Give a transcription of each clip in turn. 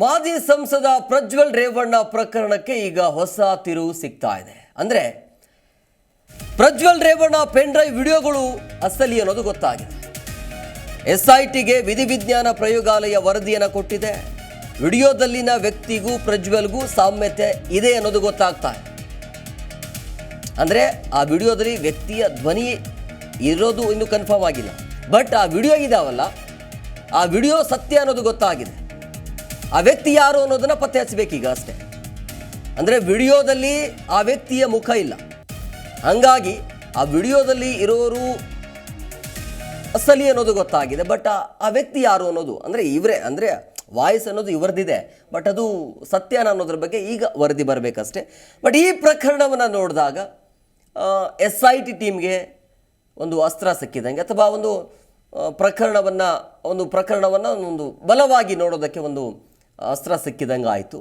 ಮಾಜಿ ಸಂಸದ ಪ್ರಜ್ವಲ್ ರೇವಣ್ಣ ಪ್ರಕರಣಕ್ಕೆ ಈಗ ಹೊಸ ತಿರುವು ಸಿಗ್ತಾ ಇದೆ. ಅಂದ್ರೆ ಪ್ರಜ್ವಲ್ ರೇವಣ್ಣ ಪೆನ್ ಡ್ರೈವ್ ವಿಡಿಯೋಗಳು ಅಸಲಿ ಅನ್ನೋದು ಗೊತ್ತಾಗಿದೆ. SITಗೆ ವಿಧಿವಿಜ್ಞಾನ ಪ್ರಯೋಗಾಲಯ ವರದಿಯನ್ನು ಕೊಟ್ಟಿದೆ. ವಿಡಿಯೋದಲ್ಲಿನ ವ್ಯಕ್ತಿಗೂ ಪ್ರಜ್ವಲ್ಗೂ ಸಾಮ್ಯತೆ ಇದೆ ಅನ್ನೋದು ಗೊತ್ತಾಗ್ತಾ ಇದೆ. ಅಂದ್ರೆ ಆ ವಿಡಿಯೋದಲ್ಲಿ ವ್ಯಕ್ತಿಯ ಧ್ವನಿ ಇರೋದು ಇನ್ನೂ ಕನ್ಫರ್ಮ್ ಆಗಿಲ್ಲ, ಬಟ್ ಆ ವಿಡಿಯೋ ಇದಾವಲ್ಲ, ಆ ವಿಡಿಯೋ ಸತ್ಯ ಅನ್ನೋದು ಗೊತ್ತಾಗಿದೆ. ಆ ವ್ಯಕ್ತಿ ಯಾರು ಅನ್ನೋದನ್ನ ಪತ್ತೆ ಹಚ್ಚಬೇಕೀಗ ಅಷ್ಟೇ. ಅಂದರೆ ವಿಡಿಯೋದಲ್ಲಿ ಆ ವ್ಯಕ್ತಿಯ ಮುಖ ಇಲ್ಲ, ಹಂಗಾಗಿ ಆ ವಿಡಿಯೋದಲ್ಲಿ ಇರೋರು ಅಸಲಿ ಅನ್ನೋದು ಗೊತ್ತಾಗಿದೆ. ಬಟ್ ಆ ವ್ಯಕ್ತಿ ಯಾರು ಅನ್ನೋದು ಅಂದರೆ ಇವರೇ, ಅಂದರೆ ವಾಯ್ಸ್ ಅನ್ನೋದು ಇವರದಿದೆ, ಬಟ್ ಅದು ಸತ್ಯನ ಅನ್ನೋದ್ರ ಬಗ್ಗೆ ಈಗ ವರದಿ ಬರಬೇಕಷ್ಟೇ. ಬಟ್ ಈ ಪ್ರಕರಣವನ್ನು ನೋಡಿದಾಗ SIT ಟೀಮ್ಗೆ ಒಂದು ಅಸ್ತ್ರ ಸಿಕ್ಕಿದಂಗೆ, ಅಥವಾ ಒಂದು ಪ್ರಕರಣವನ್ನು ಒಂದು ಬಲವಾಗಿ ನೋಡೋದಕ್ಕೆ ಒಂದು ಅಸ್ತ್ರ ಸಿಕ್ಕಿದಂಗೆ ಆಯಿತು.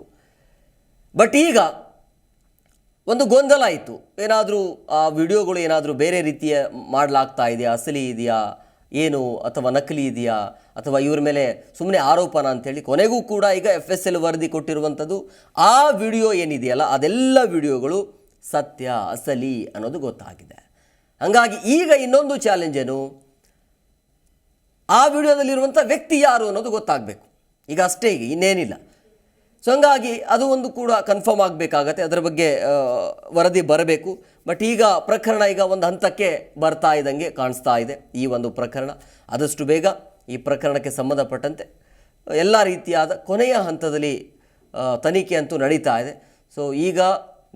ಬಟ್ ಈಗ ಒಂದು ಗೊಂದಲ ಆಯಿತು. ಏನಾದರೂ ಆ ವಿಡಿಯೋಗಳು ಏನಾದರೂ ಬೇರೆ ರೀತಿಯ ಮಾಡಲಾಗ್ತಾ ಇದೆಯಾ, ಅಸಲಿ ಇದೆಯಾ ಏನು, ಅಥವಾ ನಕಲಿ ಇದೆಯಾ, ಅಥವಾ ಇವ್ರ ಮೇಲೆ ಸುಮ್ಮನೆ ಆರೋಪನ ಅಂತೇಳಿ. ಕೊನೆಗೂ ಕೂಡ ಈಗ FSL ವರದಿ ಕೊಟ್ಟಿರುವಂಥದ್ದು ಆ ವಿಡಿಯೋ ಏನಿದೆಯಲ್ಲ, ಅದೆಲ್ಲ ವಿಡಿಯೋಗಳು ಸತ್ಯ, ಅಸಲಿ ಅನ್ನೋದು ಗೊತ್ತಾಗಿದೆ. ಹಾಗಾಗಿ ಈಗ ಇನ್ನೊಂದು ಚಾಲೆಂಜ್ ಏನು, ಆ ವಿಡಿಯೋದಲ್ಲಿರುವಂಥ ವ್ಯಕ್ತಿ ಯಾರು ಅನ್ನೋದು ಗೊತ್ತಾಗಬೇಕು. ಈಗ ಅಷ್ಟೇ, ಈಗ ಇನ್ನೇನಿಲ್ಲ. ಸೊ ಹಂಗಾಗಿ ಅದು ಒಂದು ಕೂಡ ಕನ್ಫರ್ಮ್ ಆಗಬೇಕಾಗತ್ತೆ, ಅದರ ಬಗ್ಗೆ ವರದಿ ಬರಬೇಕು. ಬಟ್ ಈಗ ಪ್ರಕರಣ ಈಗ ಒಂದು ಹಂತಕ್ಕೆ ಬರ್ತಾ ಇದ್ದಂಗೆ ಕಾಣಿಸ್ತಾ ಇದೆ. ಈ ಒಂದು ಪ್ರಕರಣ ಆದಷ್ಟು ಬೇಗ ಈ ಪ್ರಕರಣಕ್ಕೆ ಸಂಬಂಧಪಟ್ಟಂತೆ ಎಲ್ಲ ರೀತಿಯಾದ ಕೊನೆಯ ಹಂತದಲ್ಲಿ ತನಿಖೆ ಅಂತೂ ನಡೀತಾ ಇದೆ. ಸೊ ಈಗ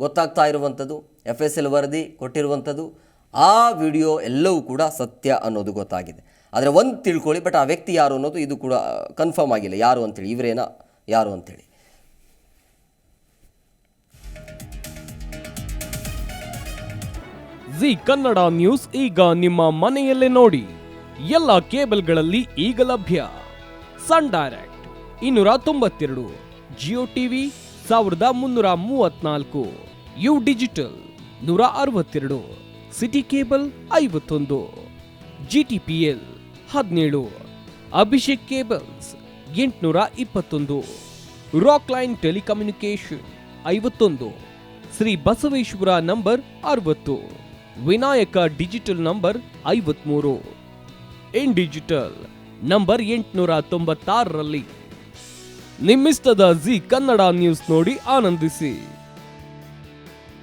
ಗೊತ್ತಾಗ್ತಾ ಇರುವಂಥದ್ದು FSL ವರದಿ ಕೊಟ್ಟಿರುವಂಥದ್ದು ಆ ವಿಡಿಯೋ ಎಲ್ಲವೂ ಕೂಡ ಸತ್ಯ ಅನ್ನೋದು ಗೊತ್ತಾಗಿದೆ. ಆದರೆ ಒಂದು ತಿಳ್ಕೊಳ್ಳಿ, ಬಟ್ ಆ ವ್ಯಕ್ತಿ ಯಾರು ಅನ್ನೋದು ಇದು ಕೂಡ ಕನ್ಫರ್ಮ್ ಆಗಿಲ್ಲ, ಯಾರು ಅಂತೇಳಿ, ಇವರೇನಾ ಯಾರು ಅಂತೇಳಿ. ಜಿ ಕನ್ನಡ ನ್ಯೂಸ್ ಈಗ ನಿಮ್ಮ ಮನೆಯಲ್ಲೇ ನೋಡಿ. ಎಲ್ಲ ಕೇಬಲ್ಗಳಲ್ಲಿ ಈಗ ಲಭ್ಯ. Sun Direct 292, Jio TV 1334, U digital 162, City Cable 51, GTPL 17, Abhishek cables 821, Rock Line telecommunication 51, Shri Basaveshwara number 60, Vinayaka digital number 53, in digital number 896ರಲ್ಲಿ. ನಿಮ್ಮಿಸ್ತದ ಜಿ ಕನ್ನಡ ನ್ಯೂಸ್ ನೋಡಿ ಆನಂದಿಸಿ.